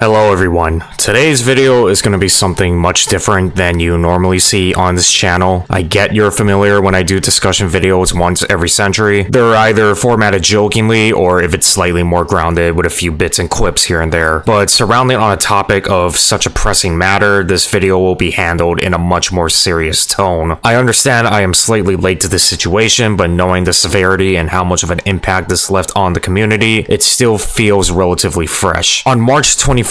Hello everyone. Today's video is going to be something much different than you normally see on this channel. I get you're familiar when I do discussion videos once every century. They're either formatted jokingly or if it's slightly more grounded with a few bits and quips here and there. But surrounding on a topic of such a pressing matter, this video will be handled in a much more serious tone. I understand I am slightly late to this situation, but knowing the severity and how much of an impact this left on the community, it still feels relatively fresh. On March 24th,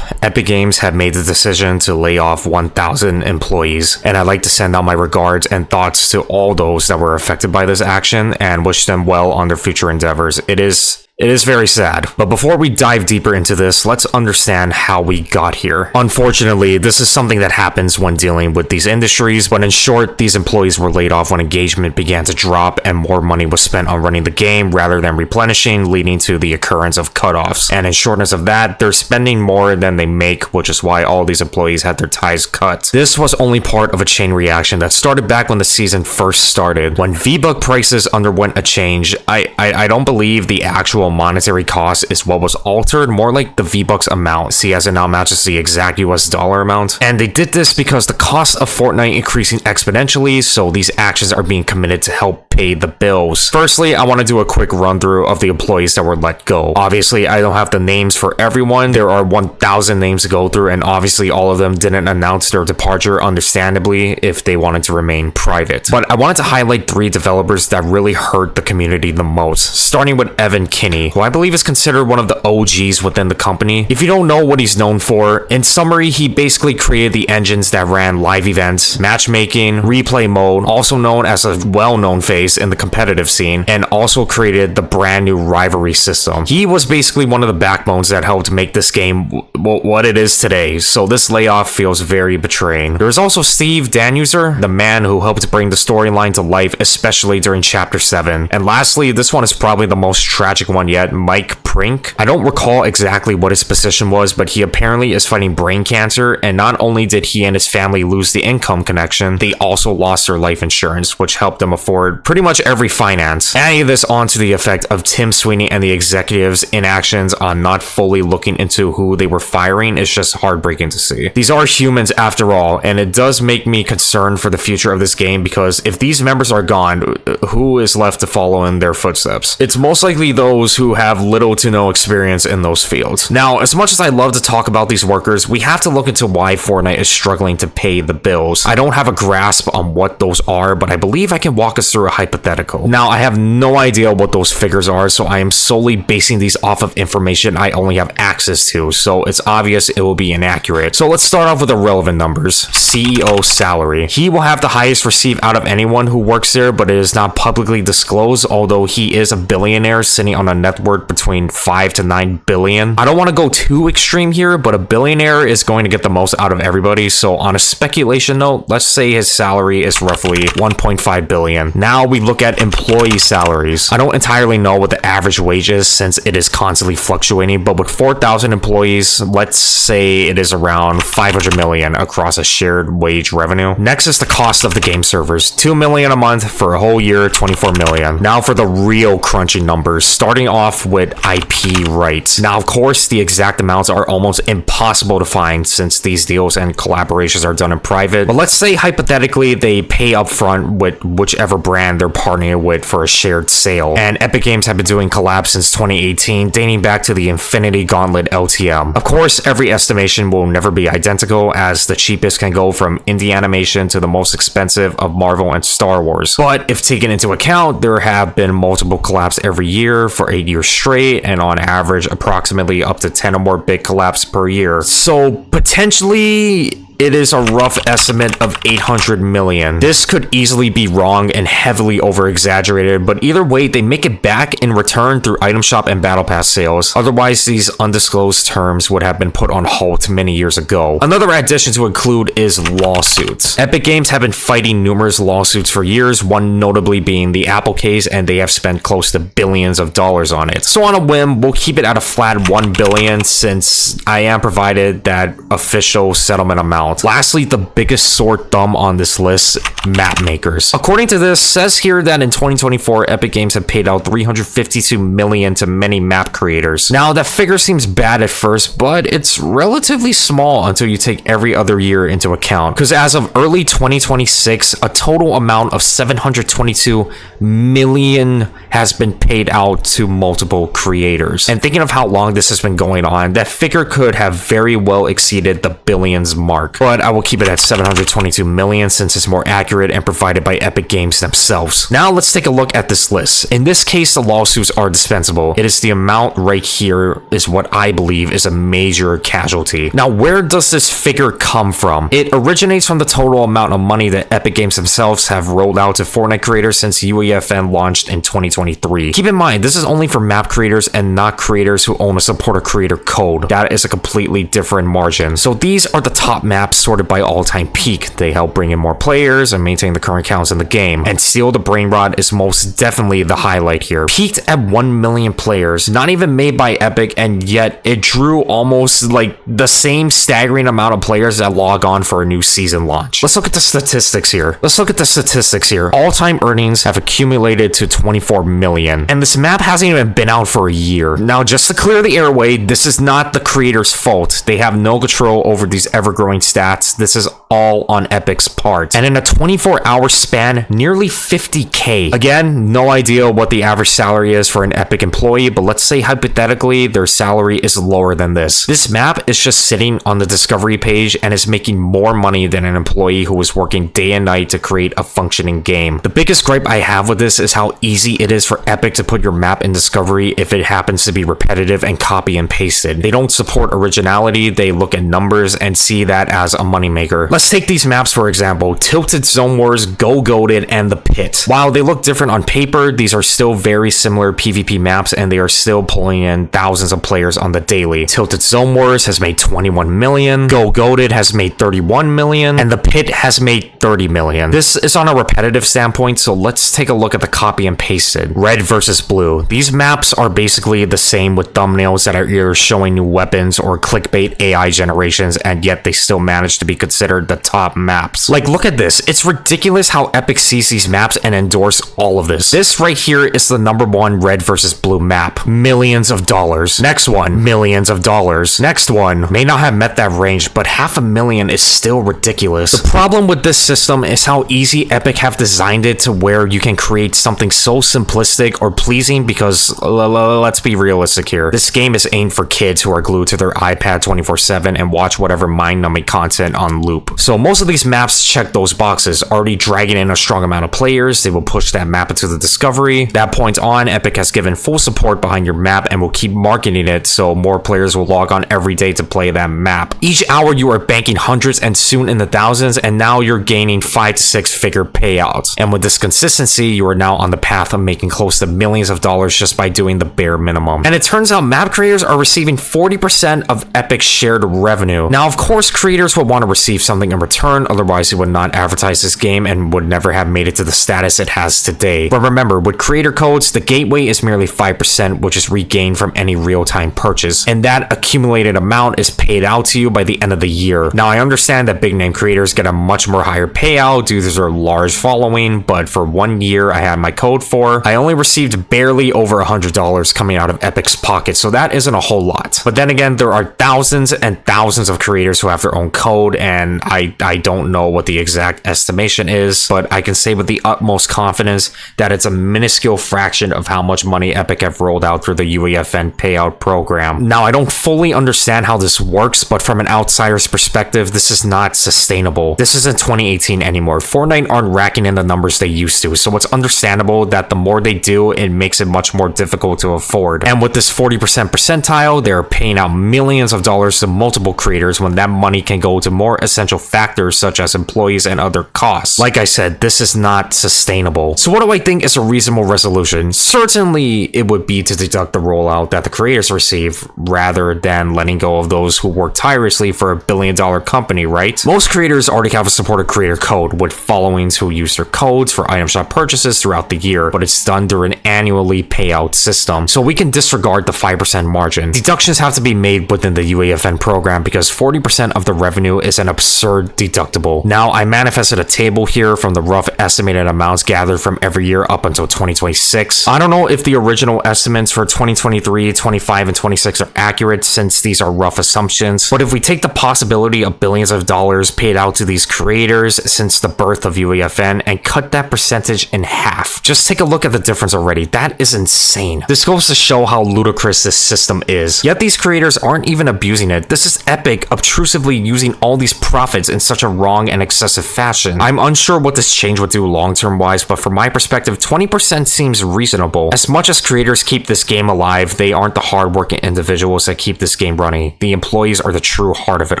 Epic Games had made the decision to lay off 1,000 employees, and I'd like to send out my regards and thoughts to all those that were affected by this action and wish them well on their future endeavors. It is very sad. But before we dive deeper into this, let's understand how we got here. Unfortunately, this is something that happens when dealing with these industries, but in short, these employees were laid off when engagement began to drop and more money was spent on running the game rather than replenishing, leading to the occurrence of cutoffs. And in shortness of that, they're spending more than they make, which is why all these employees had their ties cut. This was only part of a chain reaction that started back when the season first started. When V-Buck prices underwent a change, I don't believe the actual monetary cost is what was altered, more like the V-Bucks amount, see, as it now matches the exact US dollar amount. And they did this because the cost of Fortnite increasing exponentially, so these actions are being committed to help pay the bills. Firstly, I want to do a quick run through of the employees that were let go. Obviously, I don't have the names for everyone. There are 1,000 names to go through, and obviously all of them didn't announce their departure, understandably, if they wanted to remain private. But I wanted to highlight 3 developers that really hurt the community the most, starting with Evan Kinney, who I believe is considered one of the OGs within the company. If you don't know what he's known for, in summary, he basically created the engines that ran live events, matchmaking, replay mode, also known as a well-known face in the competitive scene, and also created the brand new rivalry system. He was basically one of the backbones that helped make this game what it is today, so this layoff feels very betraying. There's also Steve Danuser, the man who helped bring the storyline to life, especially during Chapter 7. And lastly, this one is probably the most tragic one yet, Mike Prink. I don't recall exactly what his position was, but he apparently is fighting brain cancer, and not only did he and his family lose the income connection, they also lost their life insurance, which helped them afford pretty much every finance. Adding this on to the effect of Tim Sweeney and the executives' inactions on not fully looking into who they were firing is just heartbreaking to see. These are humans after all, and it does make me concerned for the future of this game, because if these members are gone, who is left to follow in their footsteps? It's most likely those who have little to no experience in those fields. Now, as much as I love to talk about these workers, we have to look into why Fortnite is struggling to pay the bills. I don't have a grasp on what those are, but I believe I can walk us through a hypothetical. Now, I have no idea what those figures are, so I am solely basing these off of information I only have access to, so it's obvious it will be inaccurate. So let's start off with the relevant numbers. CEO salary. He will have the highest receive out of anyone who works there, but it is not publicly disclosed, although he is a billionaire sitting on a net worth between 5 to 9 billion. I don't want to go too extreme here, but a billionaire is going to get the most out of everybody, so on a speculation note, let's say his salary is roughly 1.5 billion. Now we look at employee salaries. I don't entirely know what the average wage is since it is constantly fluctuating, but with 4,000 employees, let's say it is around 500 million across a shared wage revenue. Next is the cost of the game servers. 2 million a month for a whole year, 24 million. Now for the real crunchy numbers, starting off with IP rights. Now, of course, the exact amounts are almost impossible to find since these deals and collaborations are done in private, but let's say hypothetically they pay up front with whichever brand they're partnering with for a shared sale. And Epic Games have been doing collabs since 2018, dating back to the Infinity Gauntlet LTM. Of course, every estimation will never be identical, as the cheapest can go from indie animation to the most expensive of Marvel and Star Wars. But if taken into account, there have been multiple collabs every year for 8 years straight, and on average approximately up to 10 or more big collabs per year. So potentially it is a rough estimate of 800 million. This could easily be wrong and heavily over-exaggerated, but either way, they make it back in return through item shop and battle pass sales. Otherwise, these undisclosed terms would have been put on halt many years ago. Another addition to include is lawsuits. Epic Games have been fighting numerous lawsuits for years, one notably being the Apple case, and they have spent close to billions of dollars on it. So on a whim, we'll keep it at a flat 1 billion since I am provided that official settlement amount amount. Lastly, the biggest sore thumb on this list, map makers. According to this, says here that in 2024, Epic Games have paid out $352 million to many map creators. Now, that figure seems bad at first, but it's relatively small until you take every other year into account. Because as of early 2026, a total amount of $722 million has been paid out to multiple creators. And thinking of how long this has been going on, that figure could have very well exceeded the billions mark. But I will keep it at $722 million since it's more accurate and provided by Epic Games themselves. Now let's take a look at this list. In this case, the lawsuits are dispensable. It is the amount right here is what I believe is a major casualty. Now, where does this figure come from? It originates from the total amount of money that Epic Games themselves have rolled out to Fortnite creators since UEFN launched in 2023. Keep in mind, this is only for map creators and not creators who own a supporter creator code. That is a completely different margin. So these are the top maps sorted by all-time peak. They help bring in more players and maintain the current counts in the game. And Steal the Brain Rot is most definitely the highlight here. Peaked at 1 million players, not even made by Epic, and yet it drew almost like the same staggering amount of players that log on for a new season launch. Let's look at the statistics here. All-time earnings have accumulated to 24 million, and this map hasn't even been out for a year. Now, just to clear the airway, this is not the creator's fault. They have no control over these ever-growing stats. This is all on Epic's part. And in a 24-hour span, nearly 50K. Again, no idea what the average salary is for an Epic employee, but let's say hypothetically their salary is lower than this. This map is just sitting on the discovery page and is making more money than an employee who is working day and night to create a functioning game. The biggest gripe I have with this is how easy it is for Epic to put your map in discovery if it happens to be repetitive and copy and pasted. They don't support originality, they look at numbers and see that as a moneymaker. Let's take these maps for example, Tilted Zone Wars, Go Goated, and The Pit. While they look different on paper, these are still very similar PvP maps and they are still pulling in thousands of players on the daily. Tilted Zone Wars has made 21 million, Go Goated has made 31 million, and The Pit has made 30 million. This is on a repetitive standpoint, so let's take a look at the copy and pasted. Red versus Blue. These maps are basically the same with thumbnails that are either showing new weapons or clickbait AI generations, and yet they still manage to be considered the top maps. Like, look at this. It's ridiculous how Epic sees these maps and endorse all of this. This right here is the #1 Red versus Blue map. Millions of dollars. Next one, millions of dollars. Next one, may not have met that range, but $500,000 is still ridiculous. The problem with this system is how easy Epic have designed it to where you can create something so simplistic or pleasing because, let's be realistic here, this game is aimed for kids who are glued to their iPad 24/7 and watch whatever mind-numbing content on loop. So most of these maps check those boxes, already dragging in a strong amount of players. They will push that map into the discovery. That point on, Epic has given full support behind your map and will keep marketing it so more players will log on every day to play that map. Each hour you are banking hundreds and soon in the thousands, and now you're gaining 5 to 6 figure payouts. And with this consistency, you are now on the path of making close to millions of dollars just by doing the bare minimum. And it turns out map creators are receiving 40% of Epic's shared revenue. Now, of course, creators would want to receive something in return, otherwise they would not advertise this game and would never have made it to the status it has today. But remember, with creator codes, the gateway is merely 5%, which is regained from any real-time purchase, and that accumulated amount is paid out to you by the end of the year. Now, I understand that big name creators get a much more higher payout due to their large following, but for 1 year I had my code for, I only received barely over $100 coming out of Epic's pocket, so that isn't a whole lot. But then again, there are thousands and thousands of creators who have their own code, and I don't know what the exact estimation is, but I can say with the utmost confidence that it's a minuscule fraction of how much money Epic have rolled out through the UEFN payout program. Now, I don't fully understand how this works, but from an outsider's perspective, this is not sustainable. This isn't 2018 anymore. Fortnite aren't racking in the numbers they used to, so it's understandable that the more they do, it makes it much more difficult to afford. And with this 40% percentile, they're paying out millions of dollars to multiple creators when that money can go to more essential factors such as employees and other costs. Like I said, this is not sustainable. So what do I think is a reasonable resolution? Certainly, it would be to deduct the rollout that the creators receive rather than letting go of those who work tirelessly for a billion-dollar company, right? Most creators already have a supported creator code with followings who use their codes for item shop purchases throughout the year, but it's done through an annually payout system, so we can disregard the 5% margin. Deductions have to be made within the UEFN program because 40% of the revenue revenue is an absurd deductible. Now, I manifested a table here from the rough estimated amounts gathered from every year up until 2026. I don't know if the original estimates for 2023, 25, and 26 are accurate since these are rough assumptions, but if we take the possibility of billions of dollars paid out to these creators since the birth of UEFN and cut that percentage in half, just take a look at the difference already. That is insane. This goes to show how ludicrous this system is. Yet these creators aren't even abusing it. This is Epic obtrusively using all these profits in such a wrong and excessive fashion. I'm unsure what this change would do long-term wise, but from my perspective, 20% seems reasonable. As much as creators keep this game alive, they aren't the hardworking individuals that keep this game running. The employees are the true heart of it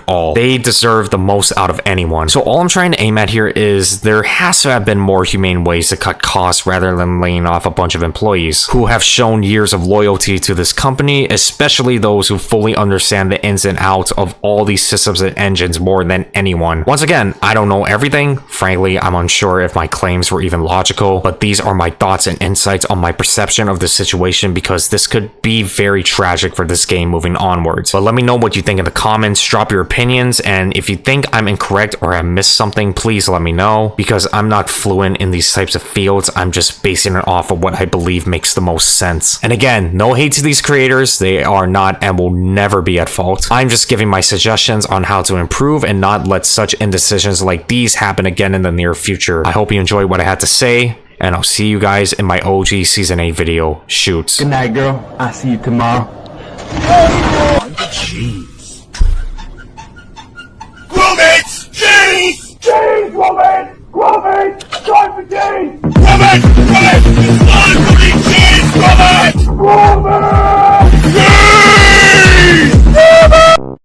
all. They deserve the most out of anyone. So all I'm trying to aim at here is there has to have been more humane ways to cut costs rather than laying off a bunch of employees who have shown years of loyalty to this company, especially those who fully understand the ins and outs of all these systems and engines more than anyone. Once again, I don't know everything. Frankly, I'm unsure if my claims were even logical, but these are my thoughts and insights on my perception of the situation because this could be very tragic for this game moving onwards. But let me know what you think in the comments, drop your opinions, and if you think I'm incorrect or I missed something, please let me know because I'm not fluent in these types of fields. I'm just basing it off of what I believe makes the most sense. And again, no hate to these creators. They are not and will never be at fault. I'm just giving my suggestions on how to improve and not let such indecisions like these happen again in the near future. I hope you enjoyed what I had to say, and I'll see you guys in my OG Season 8 video. Shoots. Good night, girl. I'll see you tomorrow. Gee.